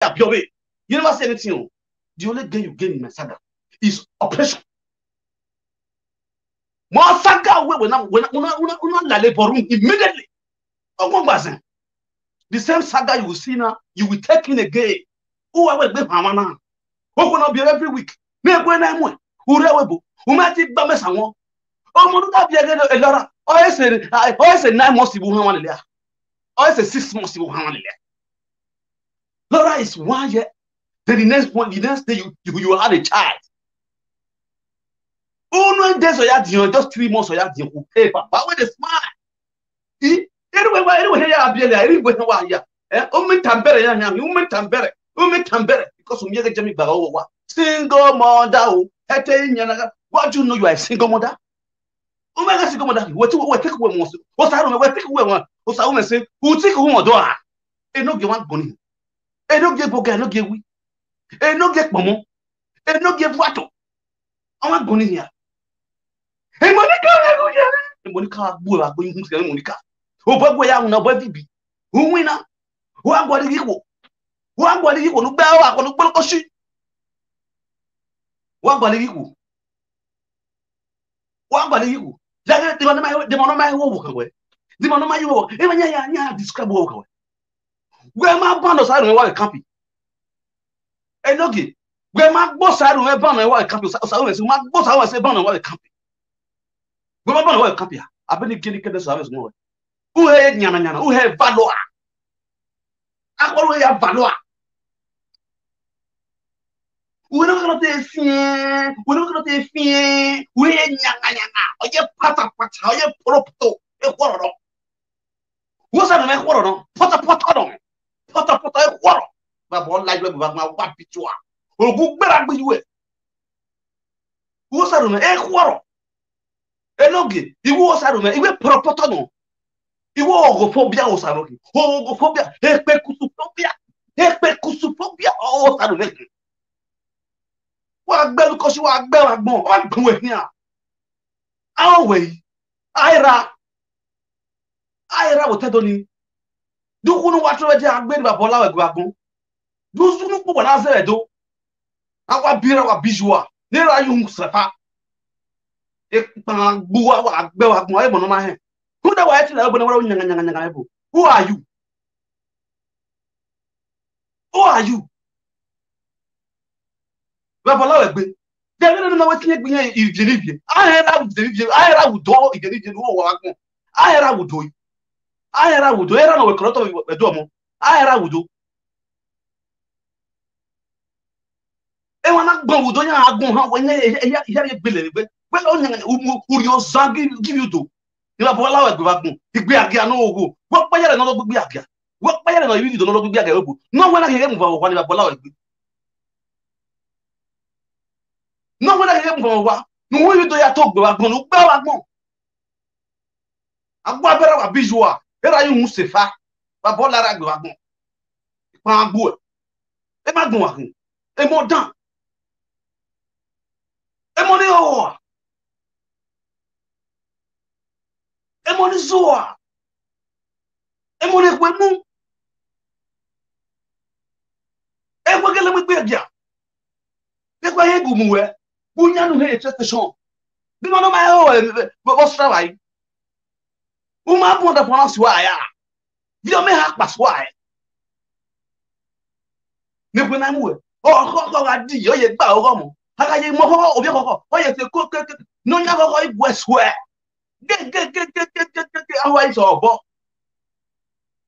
You never say anything. The only gain you gain in my saga is oppression. More saga when immediately. The same saga you will see now, you will take in again. Who will be Hamana? Who will not be every week? Who might take Bamesango? Oh, Monuda be again a lot. I said 9 months you will have one. I said 6 months you will have one. Laura is 1 year. Then the next day you will have a child. Oh, no days or just 3 months or you pay, but with a smile. Anyway, because single mother. What do you know you are a single mother? Omega single mother. What take away most? What's I don't know what take away one? What's I want to say? Who take away door? And no get one bunny. And no get boga, no get we. And no get momo. And no get wato. I want bunny here. Hey, Monica, Bua, going to Monica. Who boy young no boy be? Who winner? Who are body equal? Who are body equal? No bow, no bulkoshi. What body equal? What body equal? The man of my walk away. The man of my walk. Even ya describe walk away. Where my bundles I don't know what a campy. And look it. Where my boss I don't know what a campy. So my boss I was a bundle what a campy. Where my bundle what a campy. I've been killing the service more. Who had Yana? Who had Valoa? I always have Valoa. We're not going to fear. We're not going to fear. We're Yana. Or you pata, or you propto, a quarter. What's that? A quarter? Pata, a quarter. But one like my what pitua. Or go back with you. What's that? A quarter. A logi. He was out of me. He went propoto. Homophobia or Saroki. Homophobia, Hepekusophobia, or Saroki. What bell because you are bell more. What going here? Our way. Ira will tell you. Do you know what already I've been about Bola Guagon? Do you know what I said? Do our beer or bijua? There are you, Safa. If Bua, Bella, my hand. Who the white Who are you? Who are you? Babalawe, they don't know what you believe. I had out the I would do if you didn't know. I had I would do. I had I would do. I don't know what a domo. I had I would do. And when I go, don't you go when you believe it? Well, only who your son give you to. You have allowed to go. If we are no, what by another be a what by another you don't know to be a no one I hear for one of Bola. No one I hear for what? No one you do ya talk about no bell. I'm better a visual. Here are you, Mustafa? But Bola Ragu. Pambu. Emma, a more done. A money over. Emoni zoa. Emoni kwemu. Ekwagele mgbegya. Ekwa yegu muwe. Bunya no he station. Bi no ma ho bo strawai. Uma ponda pona swa ya. Bi o me ha paswa e. Ne kwena muwe. O ga di o ye gba o mo. Aka ye mo ho obi koko. O ye se ko no nya koko igwe swe. Get. How is our boss?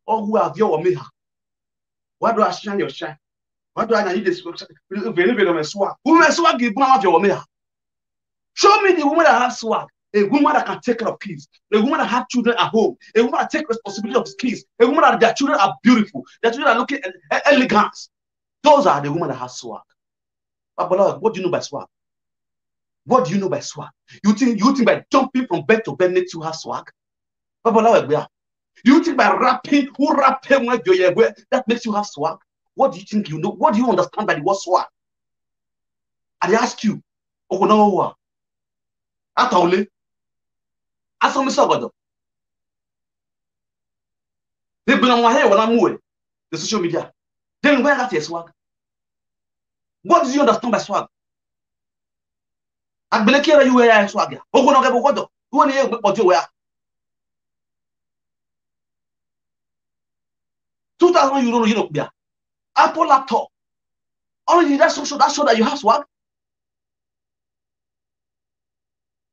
Or who have your meha? What do I shine your shine? What do I need this? Very swag. Who may swag give one of your meha? Show me the woman that has swag. A woman that can take care of kids. A woman that has children at home. A woman that takes responsibility of kids. A woman that their children are beautiful. Their children are looking elegant. Those are the women that have swag. But what do you know by swag? What do you know by swag? You think by jumping from bed to bed makes you have swag? You think by rapping, that makes you have swag? What do you think you know? What do you understand by the word swag? I ask you, Okonawa, Ataole, Asomi Sabado. They've been on my hair when I'm moving the social media. Then where got your swag? What do you understand by swag? Agbelekere you wear swag. Ogo no get bokodo. Who ni e gbe you wear? 2,000 euro you know be. Apple laptop. Only that show that you have swag.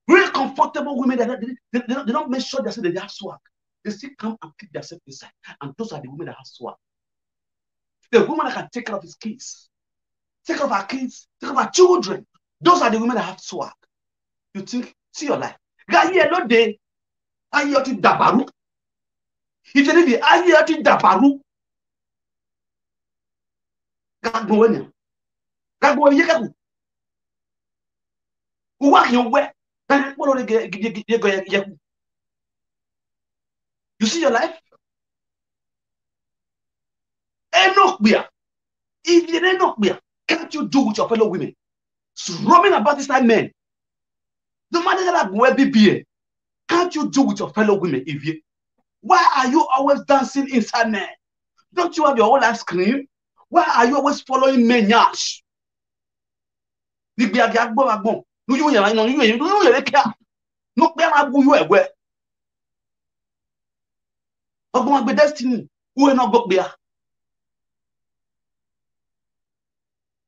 Real comfortable women they don't make sure they have swag. They still come and keep themselves inside. And those are the women that have swag. The woman that can take care of his kids, take care of her kids, take care of her children. Those are the women that have swag. You think, see your life. Guy here no day. I hear to dabaru. If you need I hear to dabaru. Gagbonya. Gagbonya yekaku. Uwa your way. You see your life? If you don't, can't you do with your fellow women? Roaming about this time, men. No matter that where be, can't you do with your fellow women? If you, why are you always dancing inside men? Don't you have your own ice cream? Why are you always following men? Yash. No, be destiny. Who not go there?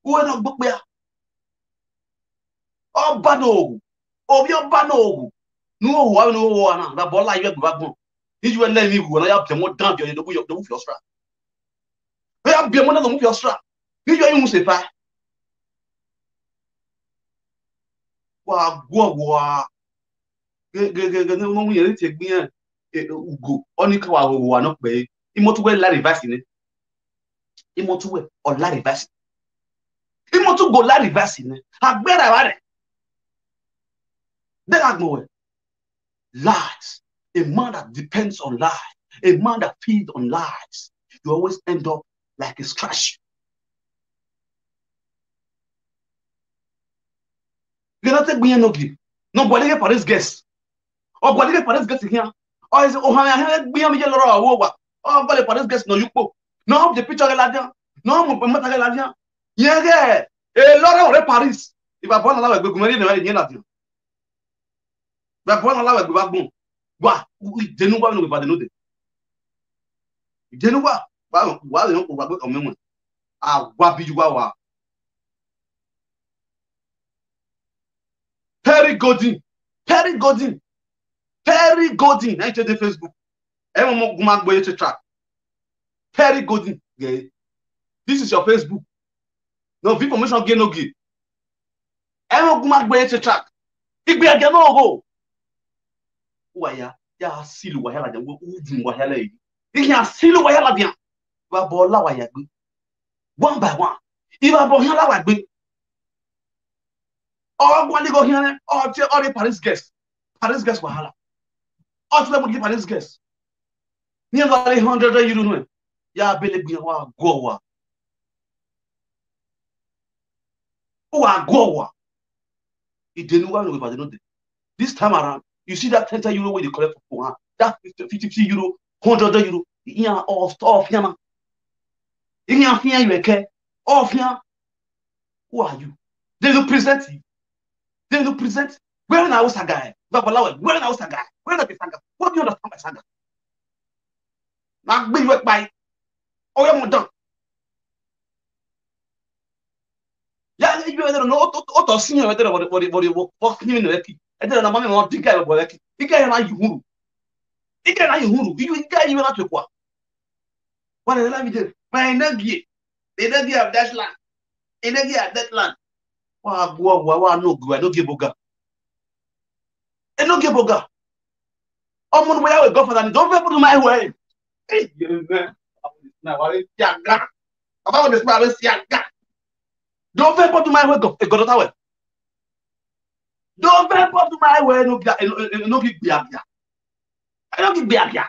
Who not go there? Oh, bano. Oh, your bano. No one, no one. The ball like you have. If you let me go, I have the more damn you the way of the move your strap. I have been one of the move your strap. You are say fire. Wow, go. No, we take me. Ugo only kawa wo no pe imotu we la reverse ni imotu we o la reverse imotu go la reverse ni agbera wa re then agbo lies. A man that depends on lies, a man that feeds on lies, you always end up like a trash. You not take me no give nobody for this guest or body for this guest here. Or is oh I be am yellow or what? Oh, but for this guest no you po. No the picture la no mo mata la dia. Yeah, a lot of Paris. If I born ala we gumari na yin na dia. Ba born ala we ba gbon. Wa denu wa no ba denu de. Denu wa no ko ba gbe o memo. Ah wa bi ju wa. Perry Godin. Perry Godin, I tell the Facebook. Everyone go go to track. Perry Godin, yeah. This is your Facebook. No information again, no give. Everyone go to track. If we are no go. Why ya silu wa hela de wo udin wa hela yi. If ya silu wa hela dia. Wa bola wa ya gbe. One by one. If I bo hela wa gbe. Or go go here or the Paris guest. Paris guest wa hala. Or to them give Paris guest. Nearly 100 euro no. Ya bele gbe wa go wa. Wa go wa. It didn't want to be no. This time around, you see that 10 euro where you collect for that 50 euro, 100 euro, yeah, off here. In your fear, you care off here. Who are you? They look present you. They look present. Where I was a guy, where I was a guy, where the saga. What do you understand by saga? Now, be work by. Oh, you're done. Yeah, you don't know what to see what him in the leki. I don't know what the guy of leki. The guy and I you. The guy and you. You guy you not to what? What did I do? My energy. The energy of that land. Energy of that land. Wow, no good. I don't give boga. I don't give boga. I'm on where I will go for that. Don't put my way. Hey, man. Now, what is Yaga? About this man is Yaga. Don't put my way. Go to tower. Don't put my way. No, give Biabia. I don't give Biabia.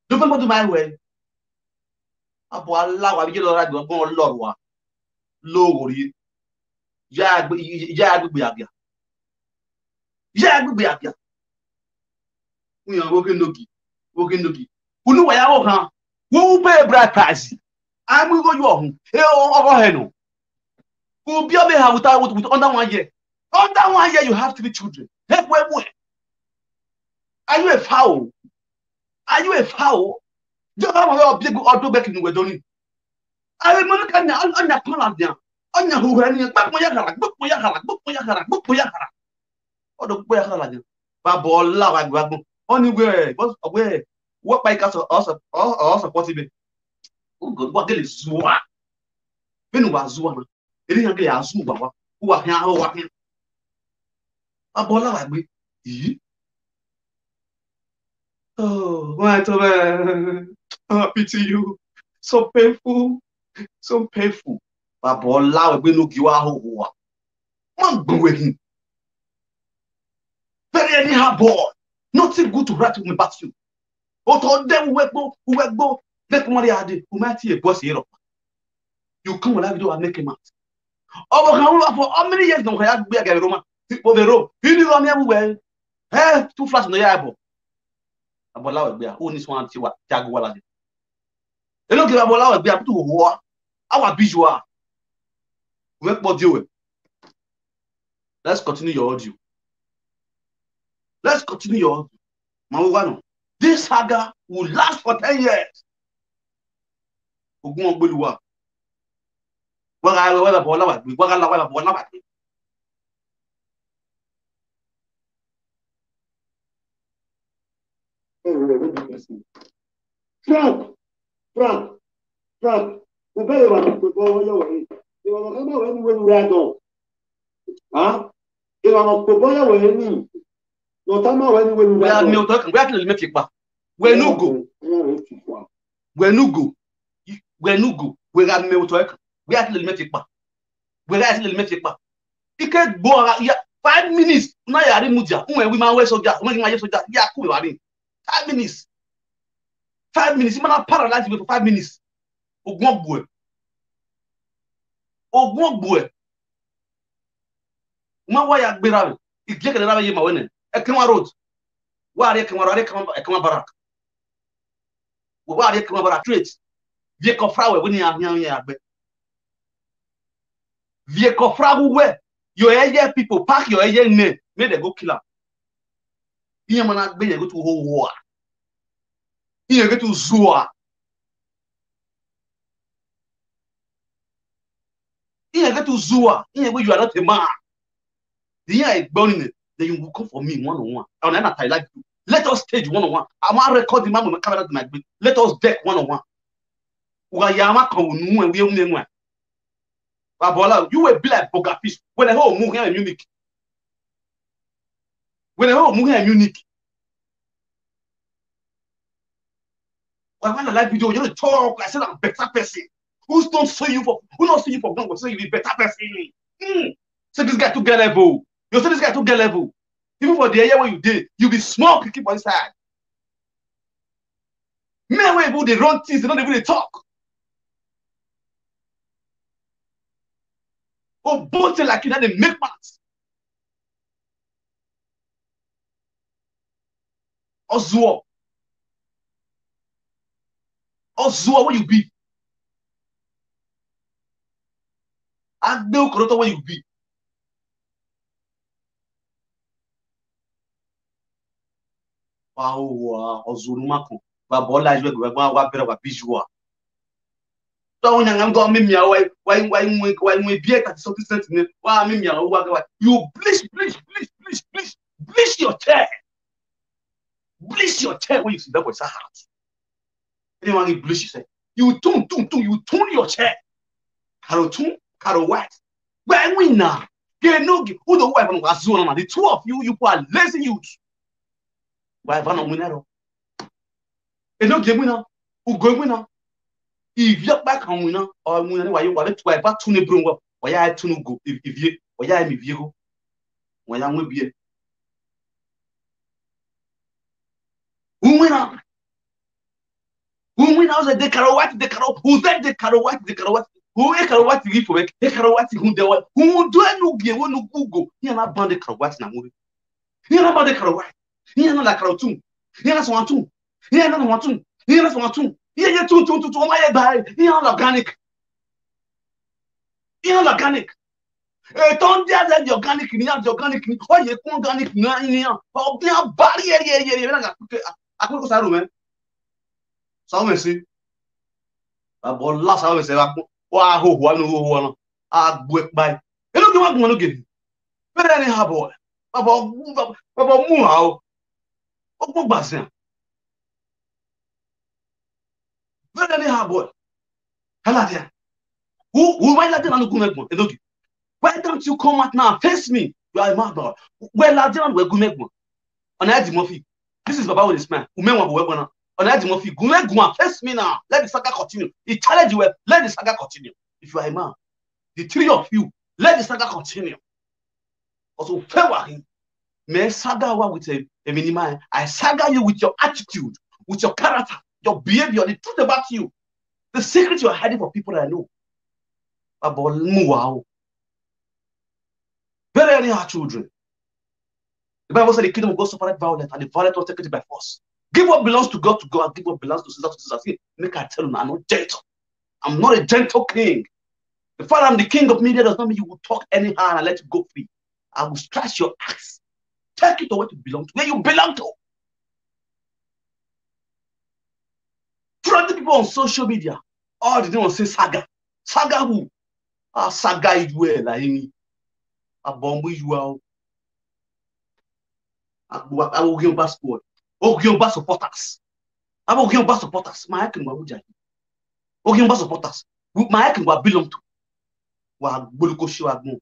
Don't put my way. Abu Allah, I will already go on Lord. Low, Jag Biabia. Jag Biabia. We are working Noki. Who know why I want? Who pay a bright price? I'm going to go home. Hey, no. Who be able to without with under 1 year. Under 1 year, you have 3 children. Hey, where? Are you a foul? Are you a foul? Just have a big or back in the Wedoni. I remember on your plan, on your who ran back my yard, book my yard, book my yard, book my yard. Or the way I had Babo love grab only way, what's away? What by castle also possible? Oh, good, what is Zua? When was Zua? It didn't get a Zuba who are now walking. Babo love me. Oh, what a pity you. So painful, so painful. Babo love me look you are who are. One going. Very anyhow boy. Nothing good to write to me about you. But them who go, make money at it, who might see a boss here. You come alive do and make him out. Oh, for how many years don't I have to be a Roman? Over the road. You knew I'm everywhere. Eh, 2 flats on the airball. About Lawa Bear, who needs one to Jaguar. They don't give about Lawa Bear to war. Our visual. Work what do it. Let's continue your audio. Let's continue your audio. Mawano. This saga will last for 10 years. Ogun Ogbeluwa. Waga wala bola wa, waga la wala bola wa. Frank, ubele wa kupo yo we. Iwa kama we rado. Ah? Iwa kupo yo we ni. No tama we rado. We are me talk, we are to make it back. We no go. We no go. We no go. We are me talk. We are to make it back. We are to make it back. You can't go 5 minutes. Na ya ri muja. When we man we soldier, when we man soldier, ya ku we 5 minutes. 5 minutes. You man paralyze me for 5 minutes. Ogun Ogboe. Ma wa ya gbera. Ije kele na ye ma wene. Ekenwa road. Wa are Ekenwa barak. Wa are Ekenwa barak straight. Vie kofrawe woni ya agbe. Vie kofrawe we. Your area people pack your area name. May they go kill her. Here man agbe you go to whole war. Here go to Zua. Here go to Zua. Here where you are not a man. The year is burning it. Then you will come for me one-on-one. And then I like you. Let us stage one-on-one. I want to record the man with my camera to my bed. Let us deck one-on-one. Uyama kanu and we only one. Babola, you will be like Bogafish. When the whole move here in Munich. When the whole move here in Munich. When I like video, you talk. I said I'm better person. Who don't see you for? Who don't see you for? Don't say you be better person. So this guy to get level. You say this guy to get level. Even for the area where you did, you be small picky for inside. Men where people they run things, they don't even talk. Oh, both like you know they make maths. Ozua, where you be? Adeo Korota, where you be? Wow, Ozunumako. Babola is where better wa visual. Don't you go me why we be at something sense. Why me you bleach your chair. Bleach your chair when you see that was a house. Anyone you bleach you tune your chair. Caro white. Where we now? They know who the wife was zone. The 2 of you are lazy youth. Why Van Winero? And no game winner who go winner. If you're back on winner or winner, why you want to buy back to the broom? Why I to go if you, why I am you? Why I will be who winner? Who winner was a decarowat, who's that decarowat? Who a carowat give for it? A carowat who do I know be one who Google? You're not bound the carowat now. You're not about the carowat. You're not like carotun. You're not one too. You're not one too. You're not one too. Ye tu ma ye ba organic. Organic. Et ton dia de organic ni organic ni o ye kun organic ni o bien barrière ye na ko sa ro men. Ça me si. Abo la sa me se wa ho ho no. A gbe pai. E no ki wa gun no ge. Pere ni ha boy. Baba mu ha o. O gbo gbasin. Pere ni ha boy. Hala dia. Who might like no gun megbon. E no ki. Why don't you come out now? Face me. You are a mad boy. Well, I didn't wear Gumegma. On a Mofi. This is Baba with his man. Who may want to wear one. On a Mofi. Gumegma. Face me now. Let the saga continue. He challenge you. Let the saga continue. If you are a man, the three of you, let the saga continue. Also, fair him. May saga with a minimal. I saga you with your attitude, with your character, your behavior, the truth about you. The secret you are hiding for people that I know. About wow. Very early our children. The Bible said the kingdom of God suffered violence, and the violent was taken by force. Give what belongs to God, and give what belongs to Caesar. See, make I tell you, I'm not gentle. I'm not a gentle king. The fact I'm the king of media does not mean you will talk anyhow and I let you go free. I will scratch your ass. Take it to where you belong to. Where you belong to. 20 people on social media. All they don't say saga. Saga who? Saga is well. A bomb is well. I will give back squad. Oh, give back supporters. I will give back supporters. My can go with oh, give back supporters. My can go belong to. Wa Buluko Shiwagmo,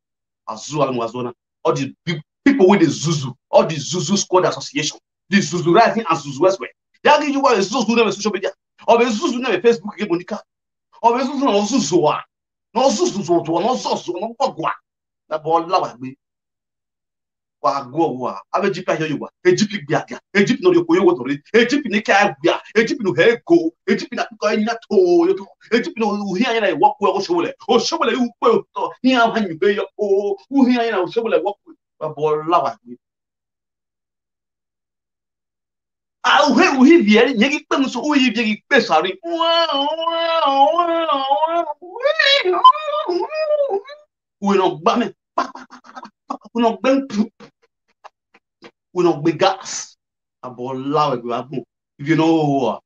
Azul Wazona. All the people with the Zuzu, all the Zuzu Squad Association, the Zuzu Rising and Zuzu Westway. They give you a Zuzu name social media, or a Zuzu name Facebook, Monica, or a Zuzu no Zuzu, no Zuzu, no Zuzu, no Pogua. That ball lava me. Go, Egypt, Egypt, Egypt, no Yokoyo, Egypt, Nika, Egypt, no Heko, Egypt, to Egypt, no here I walk well, Shole, or Shole, who will here when you pay your who here I Shole walk with a ball lava. I'll have we here, Yagi Pens, who you get Pessari. We don't bum it. We don't bend. We don't be gas. A ball loud. If you know,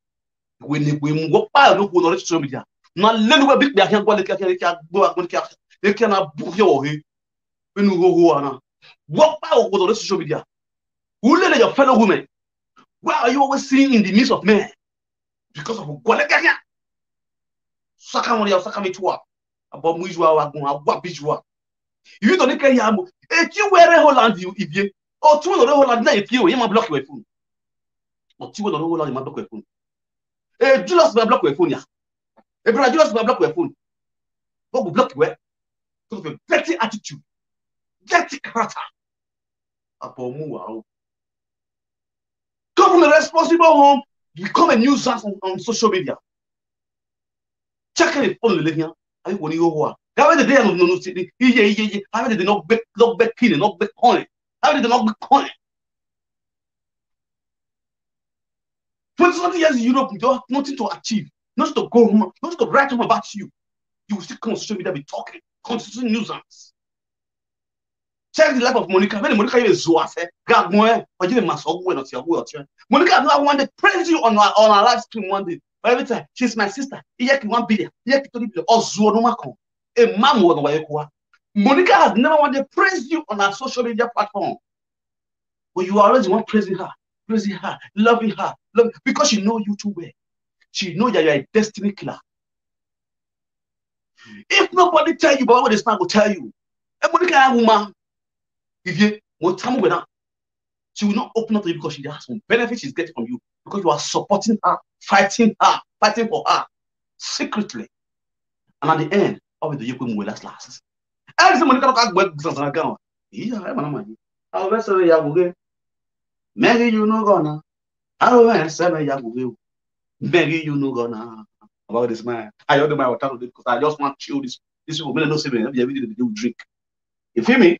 when we walk by, look what the social media. Not little bit, they can't go, they cannot book your way. When you go on, walk by over the social media. Who let your fellow women? Why are you always seeing in the midst of men? Because of Gualegaria. Sakamori, Sakamitua. About Mujua, what Bijua. You don't care, Yamu. If you wear a Holland, if you. Or two of the whole lot if you block your phone. Or two of the whole lot in my block your phone. Julius will block your phone. Julius will block your phone. What will block you? Because of a dirty attitude, dirty character. Come from a responsible home, become a nuisance on social media. Check it on the living. I think when you go, how did they no city? How did they not back killing, not back on? How did they not be coin? 20 years in Europe, you have nothing to achieve, nothing to go home, nothing to write home about you. You will still come on social media be talking, constant nuisance. Check the life of Monica. When Monica is Zoase, God, more, or you must all win or your word. Monica, no one day praise you on our live stream one day. But every time, she's my sister. Yek 1 billion, Yek 3 billion, or Zuonumako. A man was the Monica has never wanted to praise you on our social media platform. But you always want praising her, loving her, because she knows you too well. She knows that you are a destiny killer. If nobody tell you, but what this man will tell you, a Monica woman, if you want time with her, she will not open up to you because she has some benefits she's getting from you because you are supporting her, fighting for her secretly. And at the end, of the Yokum will last. Every Monica can't work business on account. Yeah, I'm a sorry, Yabuge. Maggie, you know, gonna. I don't know, 7 Yabuge. Maggie, you know, gonna. About this man. I don't know my water because I just want to chill this. This will no say everything they do drink. You feel me?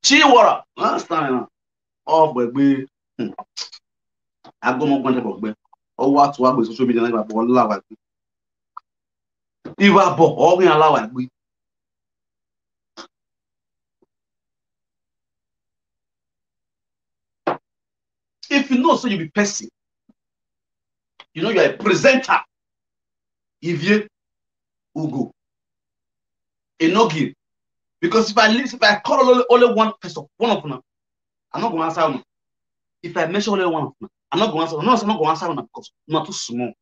Chill water. Last time. Oh, baby. I go more one. Oh, what to have social media like allow it. If I bought all we allow it. If you know, so you be person. You know, you're a presenter. If you go, it no give. Because if I call only one person, one of them, I'm not going to answer them. If I mention only one of them, I'm not going to answer. No, I'm not going to answer them because I'm not too small.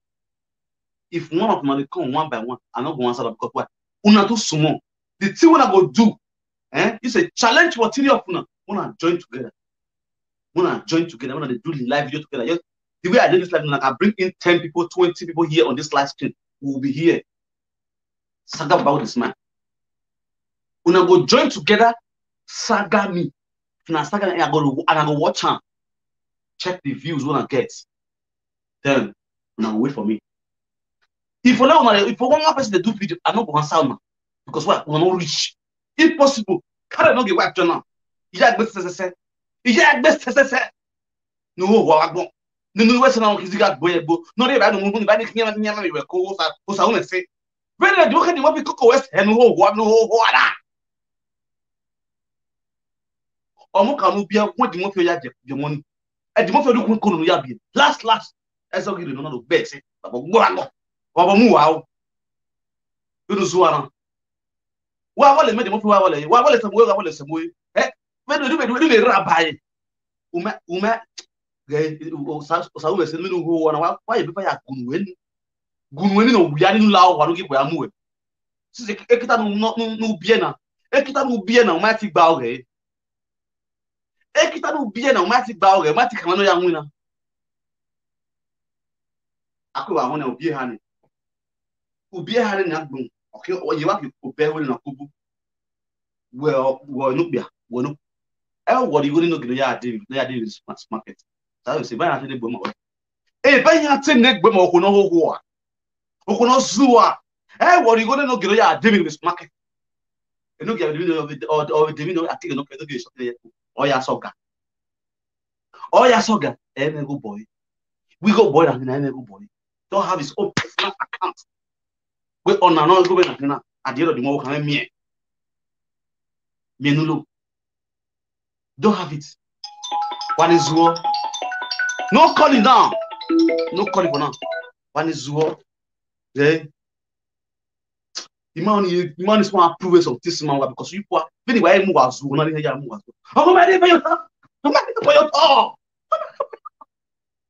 If one of them they come one by one, I'm not going to answer them because why? I'm not too small. The thing when I go do, it's a challenge for three of them. Wanna join together. Wanna join together. Wanna do the live video together. Just, the way I did this live, like I bring in 10 people, 20 people here on this live stream. We will be here. Saga about this man. Wanna go join together. Saga me. Now saga and I go watch him. Check the views when I get. Then now wait for me. If for one person they do video, I'm not going to answer because why? We're not rich. If possible, can I not get wife now? Yeah, best. No, what I no West now is got boy. No, they don't move by the Kenyan. We were cool. I want to say, when I do what we cook West and no, what no, what? Omo can be what the mafia your money. And the mafia do couldn't be last. As I give no best. But Baba Mua. You know, Suana. Why will make the mafia? Why will some way? Eh? When do the rabbi? Uma, Saul is who want why you prepare Gunwen no Yanni Lao, one give where I'm with. Ekita no Biena. Ekita no Biena, Matic Bauge. Ekita no Biena, Matic Bauge, Matic Mano Yamuna. Aku I want to be honey. Ubi honey not boom. Okay, or you have to bear with a kubu. Well, no, well, no. What you wouldn't know the yard did in market. So I say, by the boom. Eh, by your tin neck, boom, or no war. Okono Zua. Eh, what you gonna know the yard did in this market? And look at the video of it or the video. I think no something. Oh, yeah, soga. Oh, yeah, soga. Eh, good boy. We go boy and I go boy. Don't have his own personal account. We on another go at the end of the month. Can me? Menulu. Don't have it. One is Zuo. No calling down. No calling for now. One is Zuo. The man is one approval of this man because you are anyway move as Zuo. Not here move. How many for your talk? How many for your talk?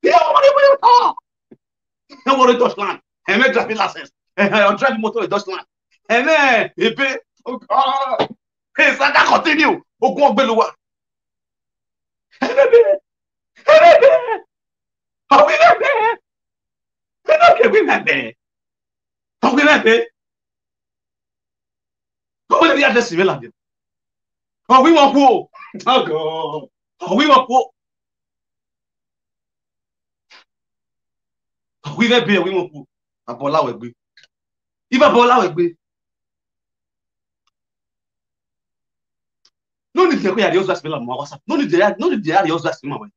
Yeah, how many for your talk? No worry, Deutschland. I make driving license. I'm driving motor in Deutschland. And then he pay. Oh God. Hey, Saka continue. Oh, go on, Beluwa. Hey, baby. How we not there? We not there. How we not there? How will the address civil of them? How we want poor? Oh God. How we want poor? How we not there? We want poor. Abola we be. If Abola we be. No need to hear the other spell on WhatsApp. No need to hear the other spell.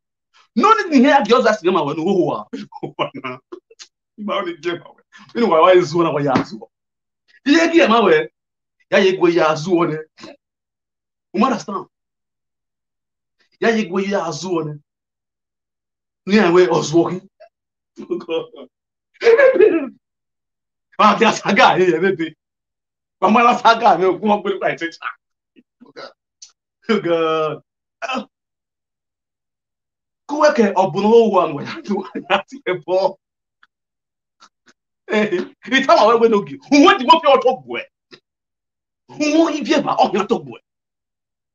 No need to hear the other spell. No, you only game away. You know why is one of your answer. You game away. Ya you go ya zone. You understand? Ya you go ya zone. Near way us walking. Ah, there's a guy here, baby. Mama, saga, no, come on, put it right. God. Kuweke obuno one way to a ball. It's how I will give. Who want to walk your top boy? Who won't give on your top boy?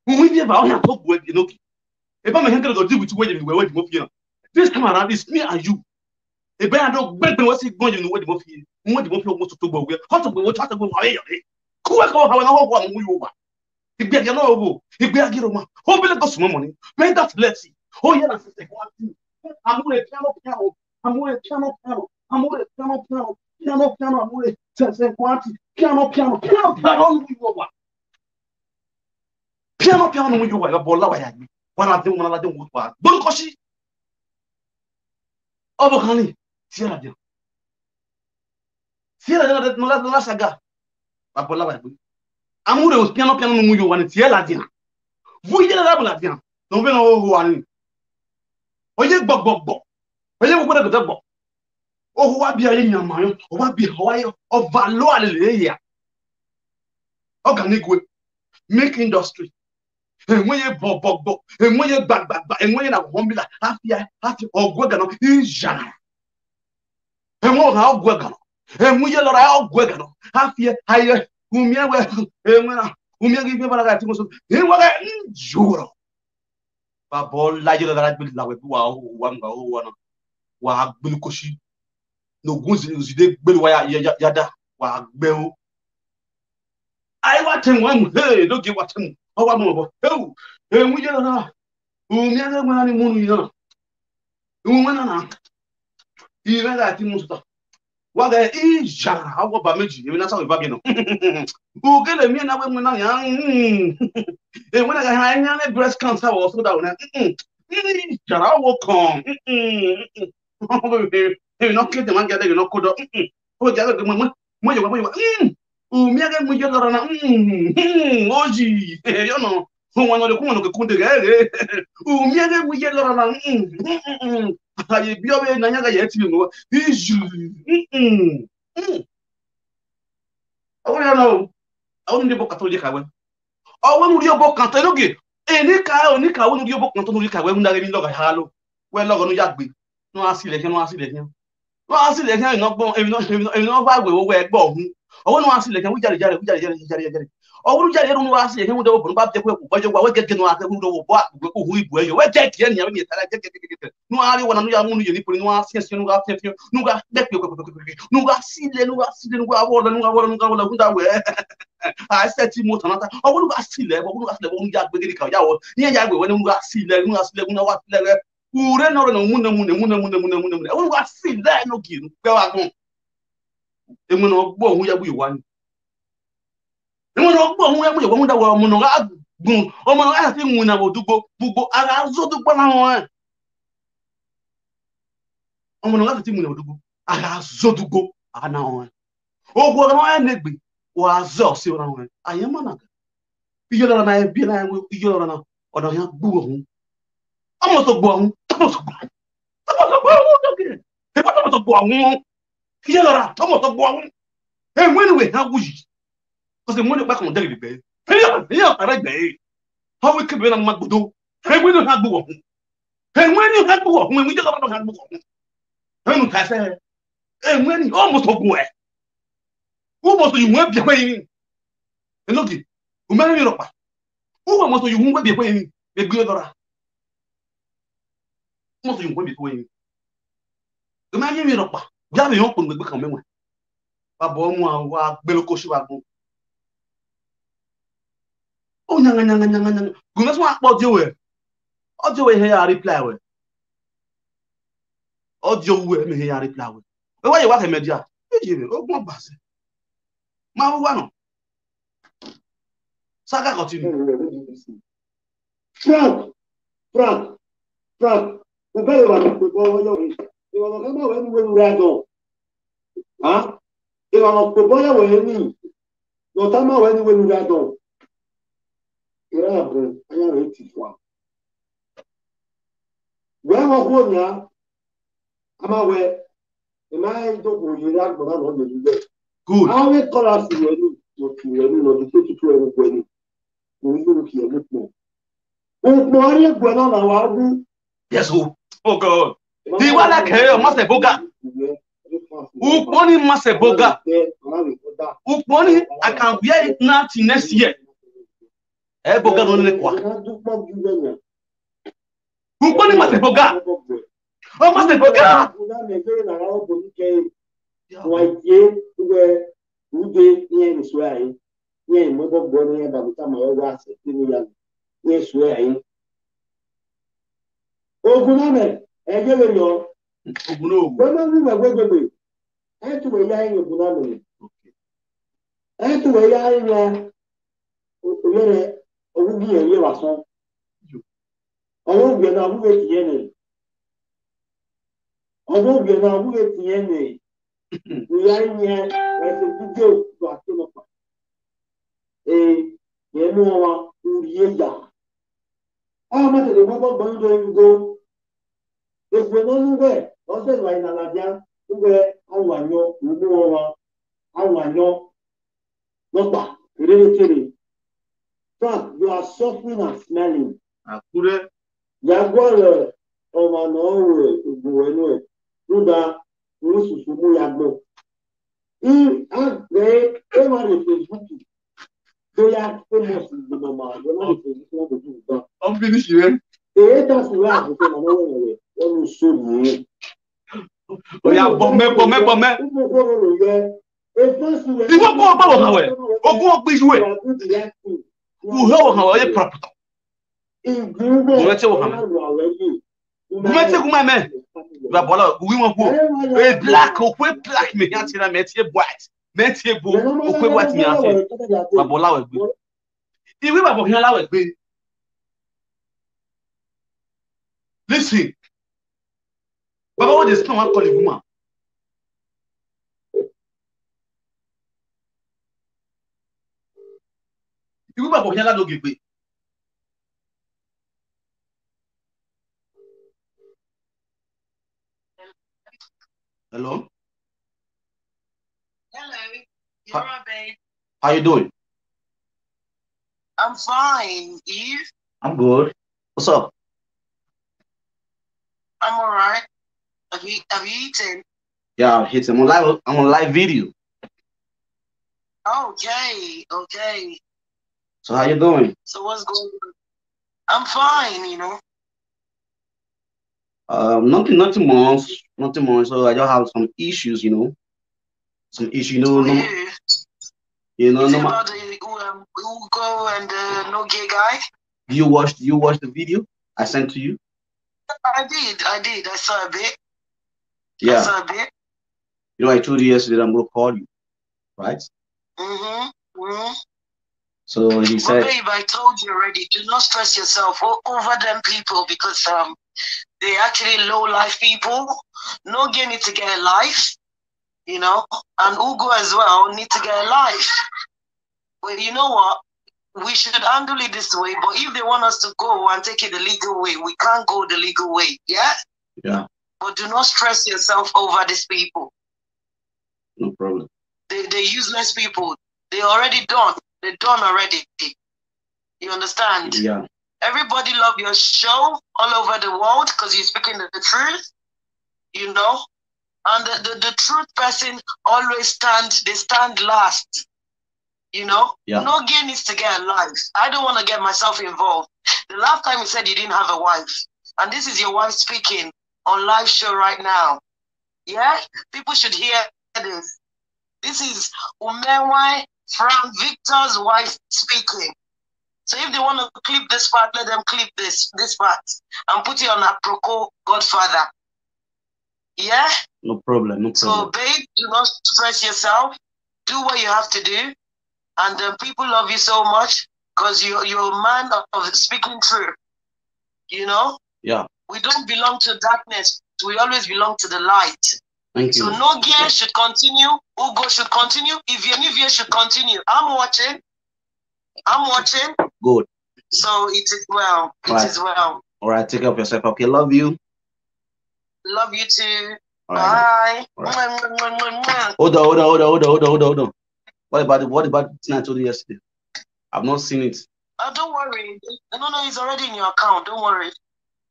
Who will give on your top boy? You know, if I'm going to do with waiting where you move here. This time around, it's me and you. If I don't bet what's going to wait move here. Who want to move your motor to go? How to go? How to go away? Kuweke, how I know one move. If you know, if you are getting money, how will it cost more money? Make that let's see. Oh, yeah, that's the one. I'm going to piano. I'm going to piano. I'm going to piano. I'm going to quantity. Piano. Piano, when you were. A bola, wana de wana la de wupa bon koshi obokani Sierra Leone no la saga pa pola ba bu amure o piano no muyo wani Sierra Leone vous y la la bien no be no ho wani oye gbogbo oye wo de gbogbo o wa bi aye nyama yo o wa bi ho ayo o valo ale ya organic way make industry enweye bogbogbo enweye gbagbagba enweye na wombila afia ogwega no injana enwo ha ogwega no enweye lora ogwega no afia aye umie we enwena umie gi baba ga timo so enwega njuro babo la jelo dara bil la we wa nga o wana wa bil koshi no gunzi zide gbel wa ya wa gbe o ai wa tem wa mu he do gi wa tem o wa mu bo heu enweye lora umie ga mwana ni munu yana umwana na ire ga timo so waga ija awo ba meji emi na sa we ba bi no o gele mi na we mu na ya e wona ga ha nya na breast cancer wo so da wona jara wo kon e no ke de man ga de no kodo o ja ga mo yo o mi ga mu yo lora na oji yo no o wa no le ku no ke kunde ga o mi ga mu yo lora na aye bi o be na nya ga ye ti mo iju o ya no o ndi bo katolika we o we mu ri obo kan to loge enika onika wo ri obo kan to ri ka we mu na re mi lo ga halo we lo go no ya gbe no asile ke no gbon emi no fa gbe wo we gbo ohun o no asile ke wi jare ọwụrụ jari eru nwa asị ihe nwude obodo ba bịakwa ekwu gbaje gwa wege gị aka nwude obo akpụgbe hu ibu enyo wege tie nya mi tara gege nuari wana nu ya munu yeni puri nu asị esi nu ga afie nu ga dekpe nu ga sile nu ga awọla hunda we a seti moto nata ọwụrụ ga sile nu ya gbegiri ka ya wo ihe ya gbe we nu ga sile nu wa sile ure no no mune ọwụrụ ga sile no gi pe wa gun emu no gbo ohun ya bu iwani emu no gbo ohun ya bu iwani da wo mu no ga gun ọmọ no ga ti mu na bodugbo gbogbo ara zo dugbo na won ọmọ no ga ti mu na bodugbo ara zo dugbo ana won ogwo no ya negbe wa zo si na won ayema na iye lora na bi na iye lora na ọ̀dọ̀ ya gbo ohun ọmọ tó gbo ohun iye lora ọmọ tó gbo ohun enwe ha wuyi ko se mo ni pa kan de gbe e ara gbe ha we kebe na magbodo enwe ni ha gbo ohun enwe je lora ha gbo ohun enu ka se enwe ni ọmọ tó gbo umo so yunwe bi kwa yin enogi o meri mi ropa umo so yunwe bi kwa yin be gbe lora umo so yunwe bi kwa yin o meri mi ropa ja mi yon ko ngbe kan mewa babo mu wa gbelo ko si wa gun o nyanga gun so apo ojo we he ya reply we ojo we me he ya reply we wa ye wa ke media eji o gun base ma wo wa no Saga continue. Frank. O bẹ́ẹ̀ wà ní pẹ̀lú ọyọ́ rẹ̀. Ìwọ̀n kan máa wẹ̀ ní wẹ́nu rẹ̀ gan. Ìwọ̀n pẹ̀lú ọyọ́ rẹ̀ ní lọ́tà máa wẹ̀ ní wẹ́nu rẹ̀ gan. Ìrẹ́ àbẹ̀ ayá rẹ̀ ti fà. Wẹ́n wọ́n kúrò ní a máa wẹ̀ ìmáà ìdókòwò yìí lágbọ̀n náà lọ́dọ̀ níbẹ̀. Good. Àwọn ẹ̀kọ́ra sì wẹ̀ ní lọ́dún tó tutù ẹ̀rù pẹ̀ ní. Òun yóò kì í ẹ̀mú pọ̀. Òpó ayé ẹ̀gbọ́n náà làwọn á wú. Yes, oh God. The one like hey, Master Boga. Uponi Master Boga. Uponi, I can wear it now till next year. Eh, Boga no ne kwa. Uponi Master Boga. Oh, Master Boga. Oguname, ẹgbẹ́ lọ. Ogunogu. Gbọ́dọ̀ ní gbẹgbẹgbẹ. Ẹ tún wẹ̀ yá ẹ̀yìn Oguname. Ẹ tún wẹ̀ yá ẹ̀yìn olórí owó bí ẹ̀yẹ wà sán. ọwọ́ bìí náà wúwo tiẹ̀ nì ọwọ́ bìí náà wúwo tiẹ̀ nì ìyá yẹn ẹ̀sẹ̀ dídé òkú àti ọ̀pá yẹn mú wọn orí ẹ̀yà àwọn mẹ́tẹ̀ẹ̀dẹ̀ gbọ́dọ̀ gbọ́dọ̀ ìgbó ègbò náà níbẹ̀ ọ̀sẹ̀ ìwà ìnàlàbíà níbẹ̀ àwọn àyọ òmú wọn àwọn àyọ lọ́pàá kéré-kéré. Frank, you are suffering and smelling. Àkúrẹ́. Yàgbọ́ rẹ̀ ọmọ náà rẹ̀ ògbò ẹnu ẹ̀ nígbà oríṣiríṣi mú yàgbọ́. Àgbẹ̀ ẹ máa lè Facebook bóyá famous ìgbìmọ̀ máa lọ máa lè Facebook wọn kò tún gbà. Wọ́n bí ní ṣe rẹ̀. Èyí dàsí rẹ̀ àkókò màmá wọn rẹ̀ wọ́n ń sọ nìyẹn. Oya bọ̀mẹ́. Ìwọ kọ́ ọgbà wọ̀ hàn wẹ̀, ogún ọgbà ìṣúwẹ̀. Wùhẹ́ wọ̀ hàn wẹ̀ ọyẹ pàrọ̀pọ̀tọ̀. Gùmẹ́tì wọ̀ hàn wẹ̀. Gùmẹ́tì gùmẹ́ mẹ́. Ìgbà bọ̀lá wí wọn kú. Ẹ black òkú ẹ black mi yàn tìrẹ mẹ́tì ẹ white. Mẹ́tì ẹ bo òkú ẹ white mi yàn tìrẹ. Ìgbà bọ̀lá wẹ̀ gbé. Ìwé bàbọ̀ kí n láwẹ̀ gbé. Listen. Baba, what is someone calling woman? You go back for Canada, don't give me. Hello? Hello. You're right, babe. How you doing? I'm fine. You? I'm good. What's up? I'm all right. Have you eaten? Yeah, I'm hitting. I'm on live video. Okay. So how you doing? So what's going on? I'm fine, you know. Nothing much. So I just have some issues, you know. Some issues, you know. Is it about the Ugo and the no gay guy? You watched the video I sent to you? I did. I saw a bit. Yeah. I saw a bit. You know, I told you yesterday I'm gonna call you, right? So he said, babe, I told you already, do not stress yourself over them people because they're actually low life people. No gay need to get a life, you know, and Ugo as well need to get a life. But you know what? We should handle it this way, but if they want us to go and take it the legal way, we can't go the legal way, yeah? Yeah. But do not stress yourself over these people. No problem. They're useless people. They're already done. They're done already. You understand? Yeah. Everybody love your show all over the world because you're speaking the truth, you know? And the truth person always stand last. You know? Yeah. No gay needs to get a life. I don't want to get myself involved. The last time you said you didn't have a wife, and this is your wife speaking on live show right now. Yeah? People should hear this. This is Umenwai from Victor's wife speaking. So if they want to clip this part, let them clip this part and put it on Aproko Godfather. Yeah? No problem. So babe, do not stress yourself. Do what you have to do. And people love you so much because you're a man of speaking truth. You know? Yeah. We don't belong to darkness. We always belong to the light. Thank you. So no gear should continue. Ugo should continue. Evie should continue. I'm watching. Good. So it is well. It is well. All right. Take care of yourself. Okay. Love you. Love you too. All right. Bye. All right. Hold on. What about the thing I told you yesterday? I've not seen it. Don't worry. No, it's already in your account. Don't worry.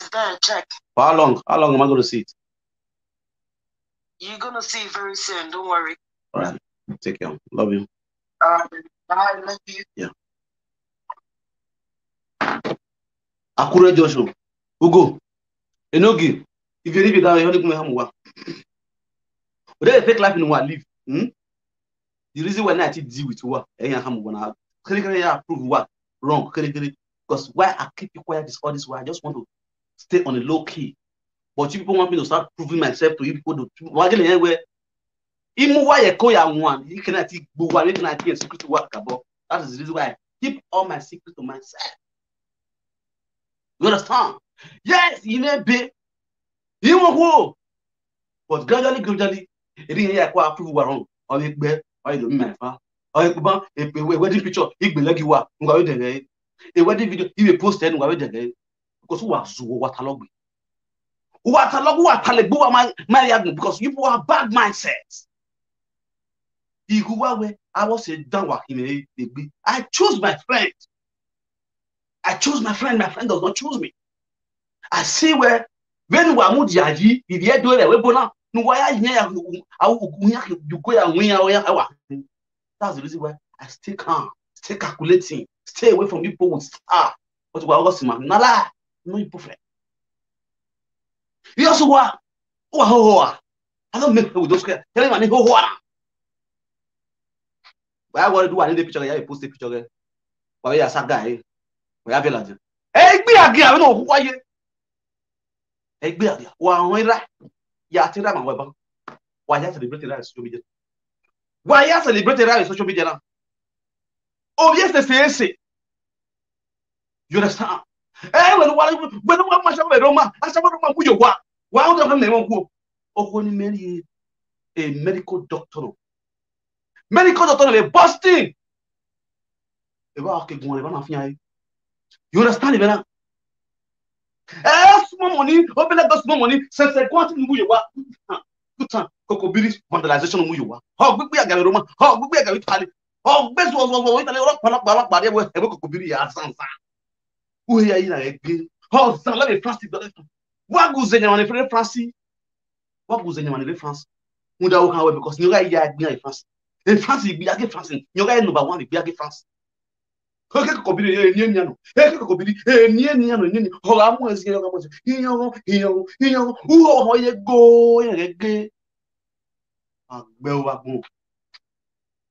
It's there. Check. For how long? How long am I going to see it? You're going to see it very soon. Don't worry. All right. Take care. Love you. Bye. Love you. Yeah. Akure Joshua. Ugo. Enogi. If you leave it down, you're only going to have a fake life in one live. The reason why I deal with work, I prove work wrong. Because why I keep you quiet all this way, I just want to stay on a low key. But you people want me to start proving myself to you people to anywhere. Even why you call your one, you cannot go one, you cannot get secret to work about. That is the reason why I keep all my secrets to myself. You understand? Yes, he may be. He won't go. But gradually, it didn't hear quite approve wrong. Or it be, or it don't matter. Or it be, a wedding picture, it be like you are. A wedding video, he will post it, because who was what a log. What a log, what a leg, because you have bad mindsets. I was a downward in a. I choose my friend. I choose my friend. My friend does not choose me. I see where when we are moved yaji, if you do it, we bona. No, why I hear you go and that's the reason why I stay calm, stay calculating, stay away from people with star. But we are also man. Nala, no you perfect. You also what? I don't make with those guys. Tell me, who. I want to do another picture. I post a picture. Why you a guy? We have a lot. Hey, be a girl. No, who are you? Hey, be a girl. Why you tell them about why you celebrate that social media? Why you celebrate that social media now? Oh yes, they say. You understand? Hey, when one much of a Roma, I said, "What who you want? Why don't have them go? Oh, when you a medical doctor. Medical doctor is busting. You understand it, man? Small money, open that small money, since I want to move you up. Good time, Cocobiri, vandalization of Muwa. How good we are going Roma, how good we are going to Italy. Oh, best was one by the way, a Cocobiri as Sansa. We are in a game. Oh, Salary Francis. What goes in your friend Francis? What goes in your France? Muda, because you are France. In France, you be a France. You guys number one, be a France. Kobiri nyanyano kobiri nyanyano nyani ho amwezi hiyo uho ye go ye agbe wa gun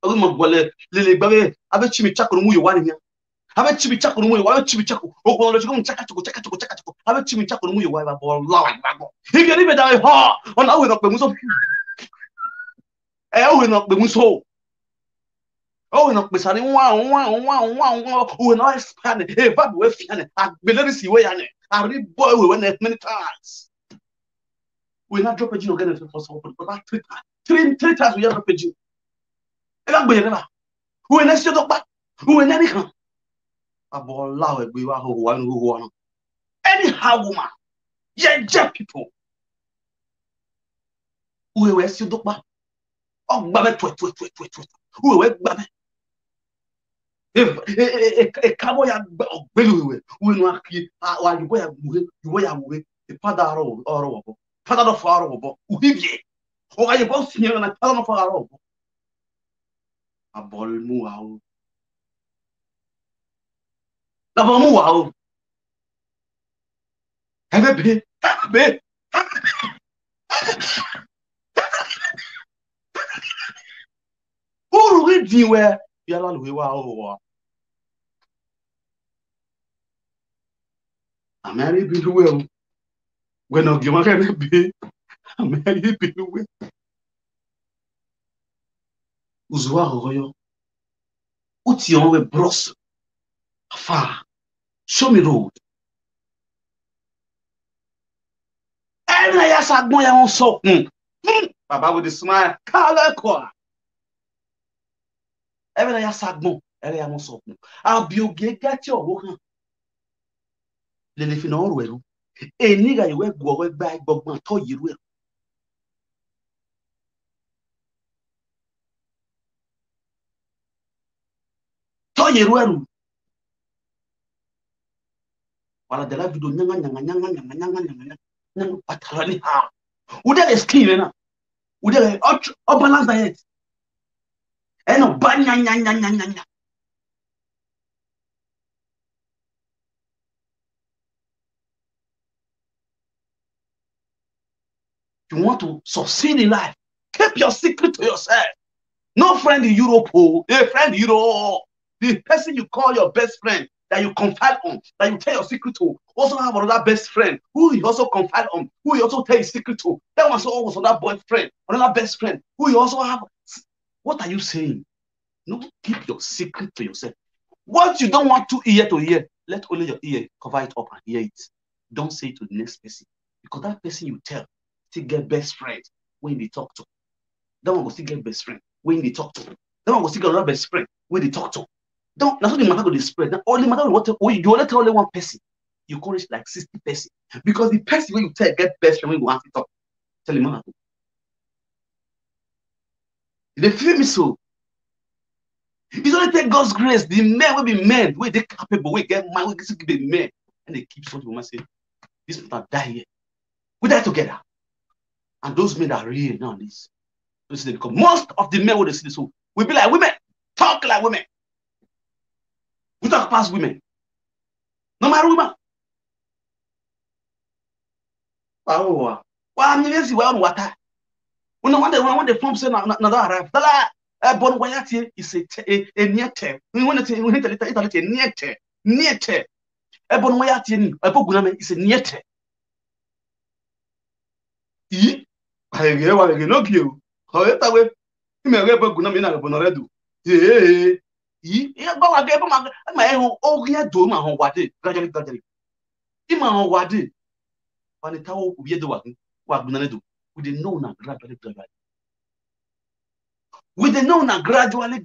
o mo gbole lele gbabe abe chimi chakuru mu yo wa ni abe chimi chakuru mu yo wa chimi chaku o ko lo chiko chaka abe chimi chakuru mu yo wa ba bo lawa ba go ige ni be da ho ona we no pe mu so we no pe mu so. Oh, no, but I we not expand it. But we're fianne. I believe see way on it. I read boy we went many times. We not drop a gene again for some, but three times we have drop a gene. And I'm going to who in a shut up, who in any come. A ball loud, we are who anyhow, woman. Yeah, people. Who were still up. Oh, Babette, who were Babette. A cowboy we know while you go the father or father of our Uhibi. Or I both here and a town of our own. A ball moo. The moo. Have a bit. Who read you where you're we were? I'm married to well. When I give my be, I'm married to well. Usual, what's your way, bros? Far, show me road. And I ask my own soul. Baba with a smile, color. Every day I sat no, every day I soul. I'll be okay, get your work. Then if you know well, a nigga you work go back, but my toy you will. Toy you will. While the life you do, nyanga patroni ha. Would that skin na? Would that balance diet? And no banya. You want to succeed in life, keep your secret to yourself. No friend in Europe, a friend in Europe. The person you call your best friend that you confide on, that you tell your secret to, also have another best friend who you also confide on, who you also tell your secret to. That was also another boyfriend, another best friend who you also have. What are you saying? No, keep your secret to yourself. What you don't want to hear, let only your ear cover it up and hear it. don't say it to the next person. Because that person you tell still get best friend when they talk to. That one will still get best friend when they talk to. That one will still get another best friend when they talk to. Don't, that's what the matter go dey spread. Now, only matter what you only tell only one person. You call it like 60 person. Because the person when you tell get best friend when you want to talk. Tell him, man. They feel me so. It's only take God's grace. The men will be men, where they capable, we get man, we get be men. And they keep something woman say, this people die here. We die together. And those men are real now. This because most of the men will see this, so we be like women, talk like women. We talk past women. No matter women. Wow. I'm see why on water. When the form say na arrive. Bon wayati is a near term. When it's a near term. Near term. Bon wayati a boguname is a near term. I get what I know you. However, way, you may have a gunamina bonoredo. Yeah, but I gave my own oh, yeah, do my own what it gradually. In my own what it. When the tower will be the one, what Bunanedo, we didn't know now gradually. We didn't know now gradually.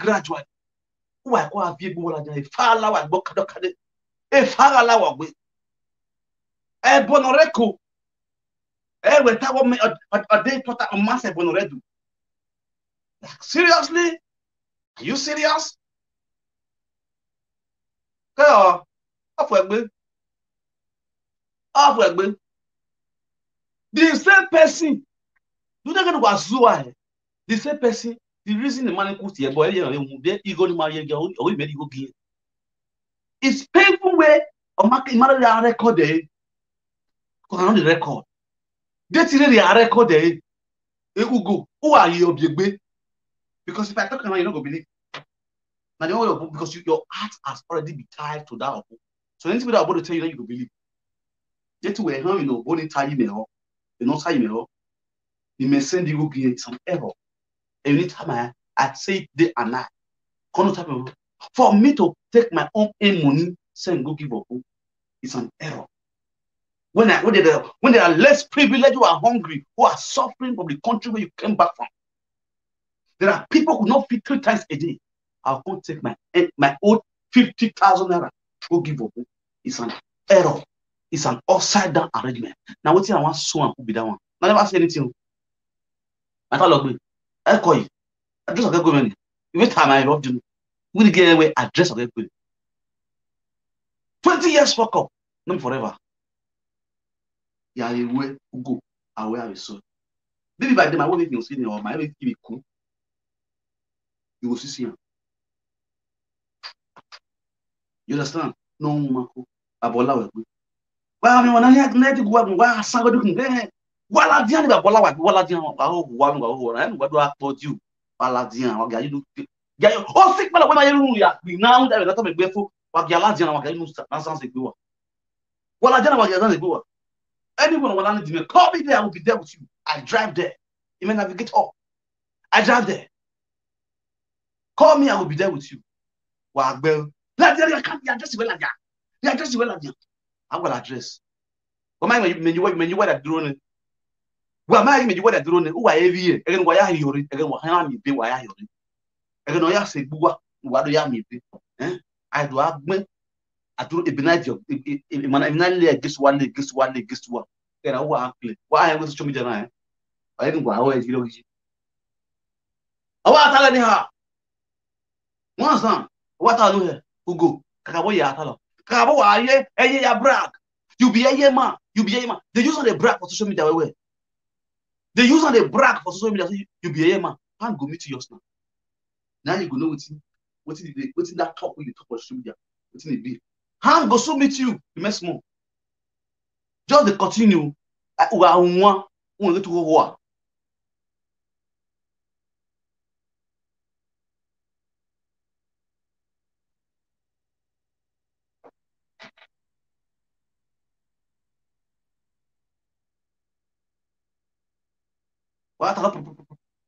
Who I call people like a far lower book, a far lower way. A bonoreco. We talk a day for a massive bonoredo. Seriously? Are you serious? Off the same person. You don't know what's why. The same person. The reason the man could see a boy, you go to marry or we made you go. It's painful way of marking another record there. Because I know the record. That's really a record there. Go. Who are you, Obiegbe? Because if I talk about you don't go believe. Now the only because your heart has already been tied to that. So anything that I'm about to tell you that you don't believe. Yet we are you know, only tie you know, tie you you may send you go some error. Anytime I say it day and night. For me to take my own money, send go give up, it's an error. When they are less privileged, who are hungry, who are suffering from the country where you came back from, there are people who not feed 3 times a day. I'll go take my own 50,000 naira go give up. It's an error. It's an upside down arrangement. Now what I want so and who be that one? I never say anything. I thought log I call you. Address of the government. Every time I love you, we get away address of the government. 20 years fuck up, not forever. Yeah, you will go away I so. Maybe by then I won't make you see or my everything be cool. You will see him. You understand? No, Marco. Abola will. Well, I mean, when I had to go out and why somebody can get while I didn't have Bola, while I didn't and what do I told you? While I didn't, what you do? Oh, sick, but when I do, now that I'm a grateful, what Galadian, what I use, nonsense, go. Well, I didn't know what go. Anyone when I need to call me there, I will be there with you. I drive there. You may navigate up. I drive there. Call me, I will be there with you. Well, I can't address well again. The address well again. I will address. Well, my when you wear that drone. Well, my when you wear that drone, who are every year? Again, why are you? Again, why are you? Why are you? Again, I say, what do you mean? I do have me. I do it benign job. If man, this one. Then I will play. Why am I going to show me the line? I didn't go away. You know, I want to tell you how. Once done. What I know here? Who go? Kakabo ya tell. Kakabo aye, ya brag. You be a man. You be a man. They use on the brag for social media. Where? They use on the brag for social media. You be a man. Can't go meet you yours now. Now you go know what's in that talk when you talk about social media. What's in the bill? How go so meet you? You mess more. Just the continue. We are one. We go to war.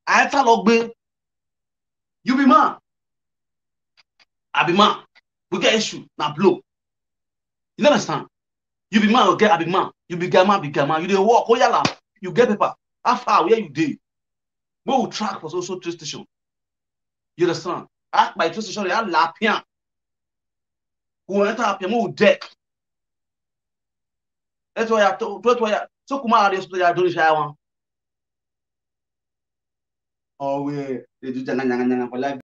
I tell Ogbe, you be man. I be man. We get issue now blow. You understand? You be man, you get a big man. You be gamer, big gamer. You dey walk, oh yala. You get paper. How far where you dey? We will track for social train station. You understand? Act by train station, they are lapian. Who enter up your deck. That's why I so come out of this I don't share one. Oh, we they do for life.